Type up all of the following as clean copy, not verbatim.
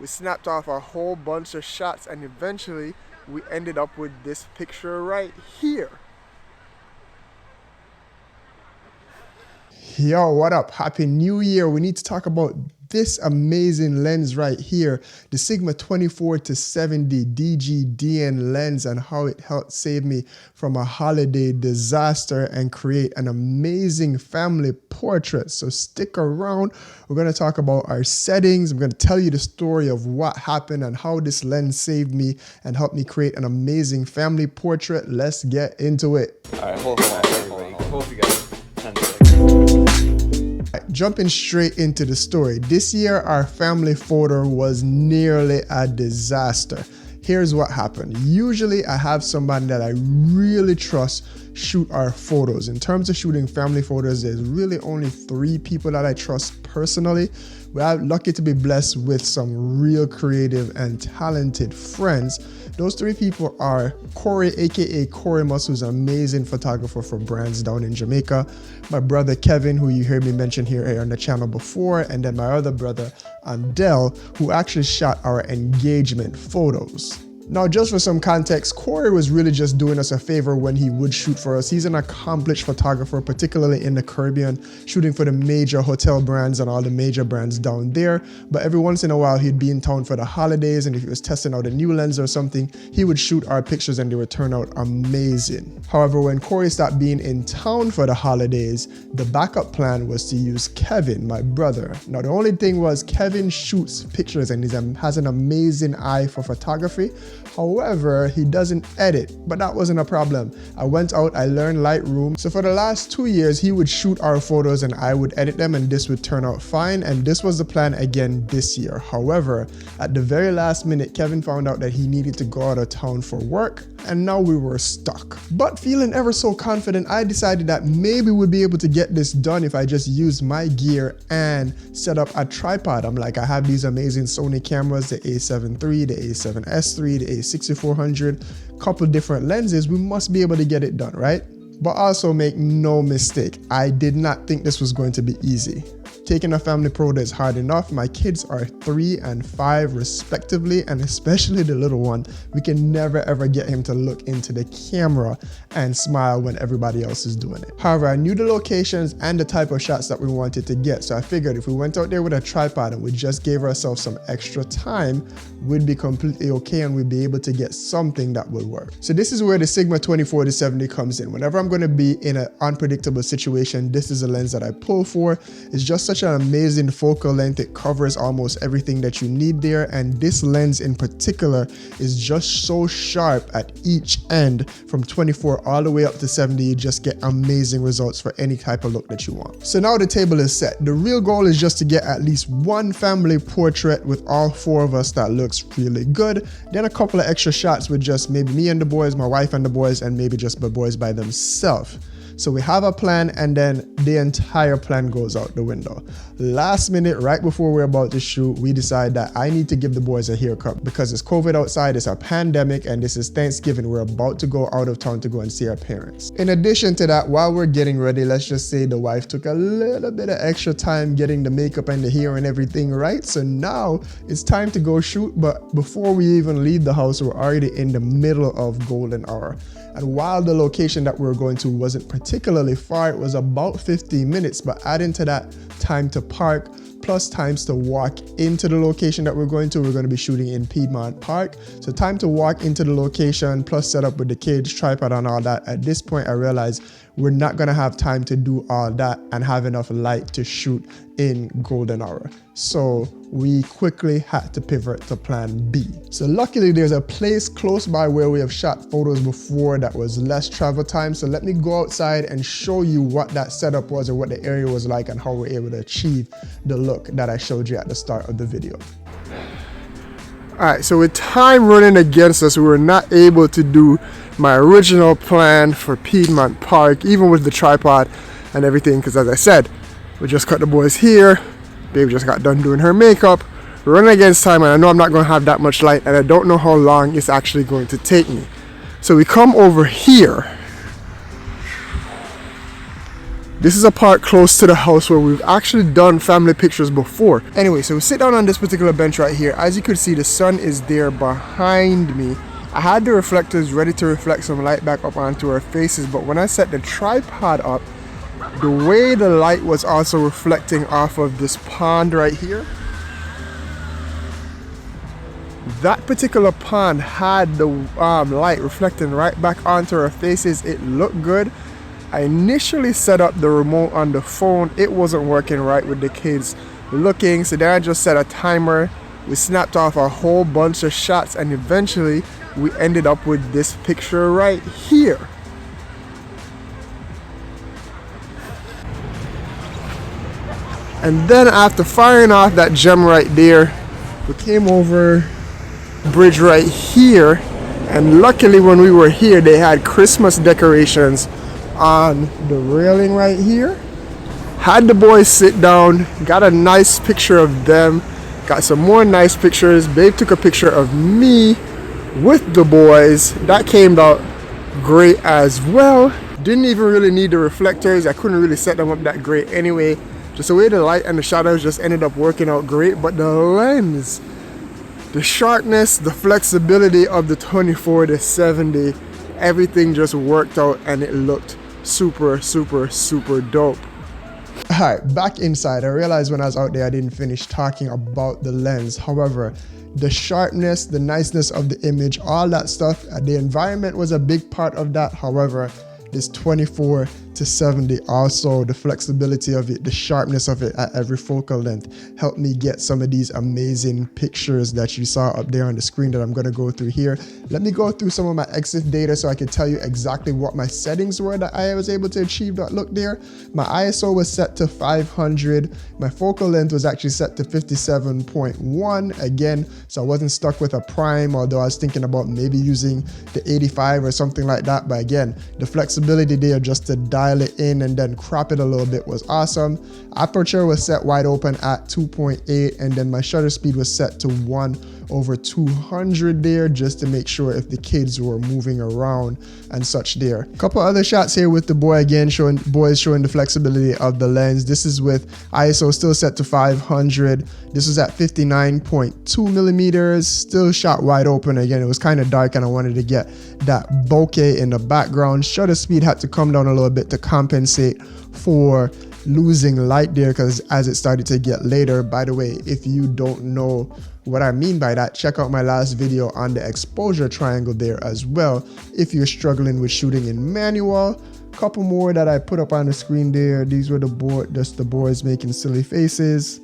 We snapped off a whole bunch of shots and eventually we ended up with this picture right here. Yo, what up? Happy New Year. We need to talk about this amazing lens right here, the Sigma 24-70 DG DN lens, and how it helped save me from a holiday disaster and create an amazing family portrait. So stick around. We're going to talk about our settings. I'm going to tell you the story of what happened and how this lens saved me and helped me create an amazing family portrait. Let's get into it. All right, hold on, everybody. Hold together. 10 seconds. Jumping straight into the story. This year, our family photo was nearly a disaster. Here's what happened. Usually, I have somebody that I really trust shoot our photos. In terms of shooting family photos, there's really only 3 people that I trust personally. We are lucky to be blessed with some real creative and talented friends. Those 3 people are Corey, aka Corey Mus, who's an amazing photographer for brands down in Jamaica. My brother Kevin, who you heard me mention here on the channel before, and then my other brother Andel, who actually shot our engagement photos. Now, just for some context, Corey was really just doing us a favor when he would shoot for us. He's an accomplished photographer, particularly in the Caribbean, shooting for the major hotel brands and all the major brands down there. But every once in a while, he'd be in town for the holidays, and if he was testing out a new lens or something, he would shoot our pictures and they would turn out amazing. However, when Corey stopped being in town for the holidays, the backup plan was to use Kevin, my brother. Now, the only thing was Kevin shoots pictures and has an amazing eye for photography. However, he doesn't edit, but that wasn't a problem. I went out, I learned Lightroom. So for the last 2 years, he would shoot our photos and I would edit them, and this would turn out fine. And this was the plan again this year. However, at the very last minute, Kevin found out that he needed to go out of town for work, and now we were stuck. But feeling ever so confident, I decided that maybe we'd be able to get this done if I just used my gear and set up a tripod. I'm like, I have these amazing Sony cameras, the A7 III, the A7S III, the A6400, couple different lenses. We must be able to get it done, right? But also make no mistake, I did not think this was going to be easy. Taking a family photo is hard enough. My kids are 3 and 5 respectively, and especially the little one, we can never ever get him to look into the camera and smile when everybody else is doing it. However, I knew the locations and the type of shots that we wanted to get, so I figured if we went out there with a tripod and we just gave ourselves some extra time, we'd be completely okay and we'd be able to get something that would work. So this is where the Sigma 24-70 comes in. Whenever I'm going to be in an unpredictable situation, this is a lens that I pull for. It's just such an amazing focal length. It covers almost everything that you need there, and this lens in particular is just so sharp at each end. From 24 all the way up to 70, you just get amazing results for any type of look that you want. So now the table is set. The real goal is just to get at least one family portrait with all 4 of us that looks really good, then a couple of extra shots with just maybe me and the boys, my wife and the boys, and maybe just my boys by themselves. So we have a plan, and then the entire plan goes out the window. Last minute, right before we're about to shoot, we decide that I need to give the boys a haircut because it's COVID outside, it's a pandemic, and this is Thanksgiving. We're about to go out of town to go and see our parents. In addition to that, while we're getting ready, let's just say the wife took a little bit of extra time getting the makeup and the hair and everything right. So now it's time to go shoot, but before we even leave the house, we're already in the middle of golden hour. And while the location that we were going to wasn't particularly far, it was about 15 minutes, but adding to that time to park, plus times to walk into the location that we're going to be shooting in Piedmont Park. So time to walk into the location, plus set up with the kids, tripod and all that. At this point, I realized we're not gonna have time to do all that and have enough light to shoot in golden hour. So we quickly had to pivot to plan B. So luckily there's a place close by where we have shot photos before that was less travel time. So let me go outside and show you what that setup was or what the area was like and how we're able to achieve the look that I showed you at the start of the video. All right, so with time running against us, we were not able to do my original plan for Piedmont Park, even with the tripod and everything, because as I said, we just cut the boys here. Babe just got done doing her makeup. We're running against time, and I know I'm not going to have that much light, and I don't know how long it's actually going to take me. So we come over here. This is a part close to the house where we've actually done family pictures before. Anyway, so we sit down on this particular bench right here. As you can see, the sun is there behind me. I had the reflectors ready to reflect some light back up onto our faces, but when I set the tripod up, the way the light was also reflecting off of this pond right here, that particular pond had the light reflecting right back onto our faces. It looked good. I initially set up the remote on the phone. It wasn't working right with the kids looking, so then I just set a timer. We snapped off a whole bunch of shots, and eventually we ended up with this picture right here. And then after firing off that gem right there, we came over bridge right here, and luckily when we were here they had Christmas decorations on the railing right here. Had the boys sit down, got a nice picture of them, got some more nice pictures. Babe took a picture of me with the boys. That came out great as well. Didn't even really need the reflectors. I couldn't really set them up that great anyway. Just the way the light and the shadows just ended up working out great. But the lens, the sharpness, the flexibility of the 24-70, everything just worked out and it looked super dope. Alright, back inside. I realized when I was out there I didn't finish talking about the lens. However, the sharpness, the niceness of the image, all that stuff, the environment was a big part of that. However, this 24-70 also, the flexibility of it, the sharpness of it at every focal length helped me get some of these amazing pictures that you saw up there on the screen that I'm going to go through here. Let me go through some of my EXIF data so I can tell you exactly what my settings were that I was able to achieve that look there. My ISO was set to 500. My focal length was actually set to 57.1 again, so I wasn't stuck with a prime, although I was thinking about maybe using the 85 or something like that. But again, the flexibility there just to dial it in and then crop it a little bit was awesome. Aperture was set wide open at 2.8, and then my shutter speed was set to 1/200 there, just to make sure if the kids were moving around and such there. A couple other shots here with the boy again, showing the flexibility of the lens. This is with ISO still set to 500. This was at 59.2 millimeters, still shot wide open. Again, it was kind of dark and I wanted to get that bokeh in the background. Shutter speed had to come down a little bit to compensate for losing light there, because as it started to get later. By the way, if you don't know what I mean by that, check out my last video on the exposure triangle there as well if you're struggling with shooting in manual. Couple more that I put up on the screen there. These were the boys making silly faces.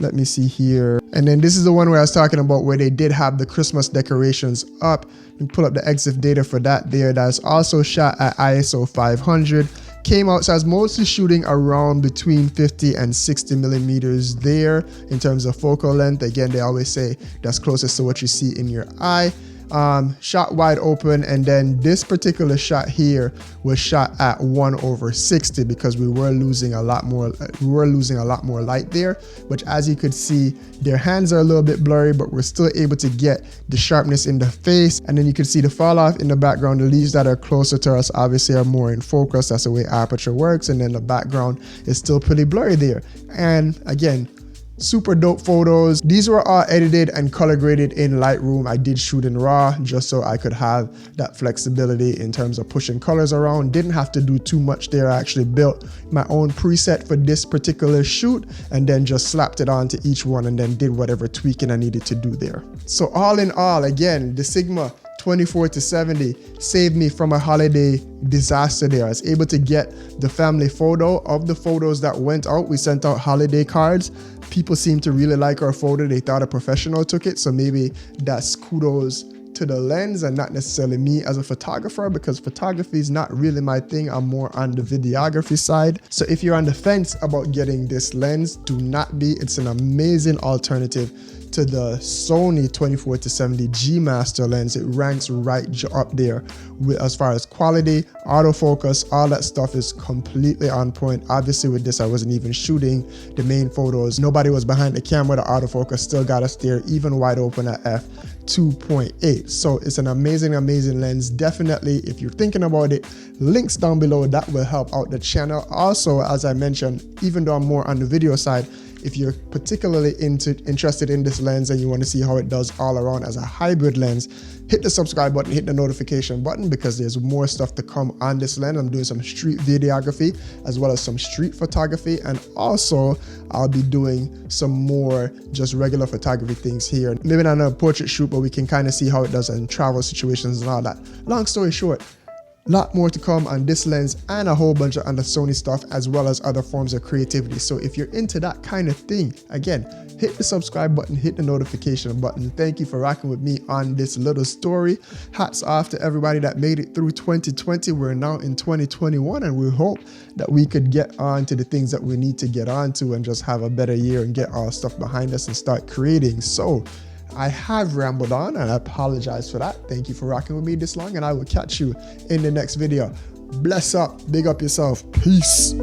Let me see here. And then this is the one where I was talking about where they did have the Christmas decorations up. You pull up the EXIF data for that there. That's also shot at ISO 500. Came out, so I was mostly shooting around between 50 and 60 millimeters there in terms of focal length. Again, they always say that's closest to what you see in your eye. Shot wide open, and then this particular shot here was shot at 1/60 because we were losing a lot more light there. But as you could see, their hands are a little bit blurry, but we're still able to get the sharpness in the face. And then you can see the fall off in the background. The leaves that are closer to us obviously are more in focus. That's the way aperture works. And then the background is still pretty blurry there. And again, super dope photos. These were all edited and color graded in Lightroom. I did shoot in RAW just so I could have that flexibility in terms of pushing colors around. Didn't have to do too much there. I actually built my own preset for this particular shoot and then just slapped it onto each one and then did whatever tweaking I needed to do there. So all in all, again, the Sigma 24-70 saved me from a holiday disaster there. I was able to get the family photo. Of the photos that went out, we sent out holiday cards. People seemed to really like our photo. They thought a professional took it, so maybe that's kudos to the lens and not necessarily me as a photographer, because photography is not really my thing. I'm more on the videography side. So if you're on the fence about getting this lens, do not be. It's an amazing alternative to the Sony 24-70 G Master lens. It ranks right up there as far as quality, autofocus, all that stuff is completely on point. Obviously with this, I wasn't even shooting the main photos. Nobody was behind the camera. The autofocus still got us there, even wide open at f2.8. So it's an amazing lens. Definitely, if you're thinking about it, links down below, that will help out the channel. Also, as I mentioned, even though I'm more on the video side, if you're particularly interested in this lens and you want to see how it does all around as a hybrid lens, hit the subscribe button, hit the notification button, because there's more stuff to come on this lens. I'm doing some street videography as well as some street photography, and also I'll be doing some more just regular photography things here. Maybe not a portrait shoot, but we can kind of see how it does in travel situations and all that. Long story short, lot more to come on this lens and a whole bunch of other Sony stuff, as well as other forms of creativity. So if you're into that kind of thing, again, hit the subscribe button, hit the notification button. Thank you for rocking with me on this little story. Hats off to everybody that made it through 2020. We're now in 2021, and we hope that we could get on to the things that we need to get on to and just have a better year and get our stuff behind us and start creating. So I have rambled on, and I apologize for that. Thank you for rocking with me this long, and I will catch you in the next video. Bless up, big up yourself, peace.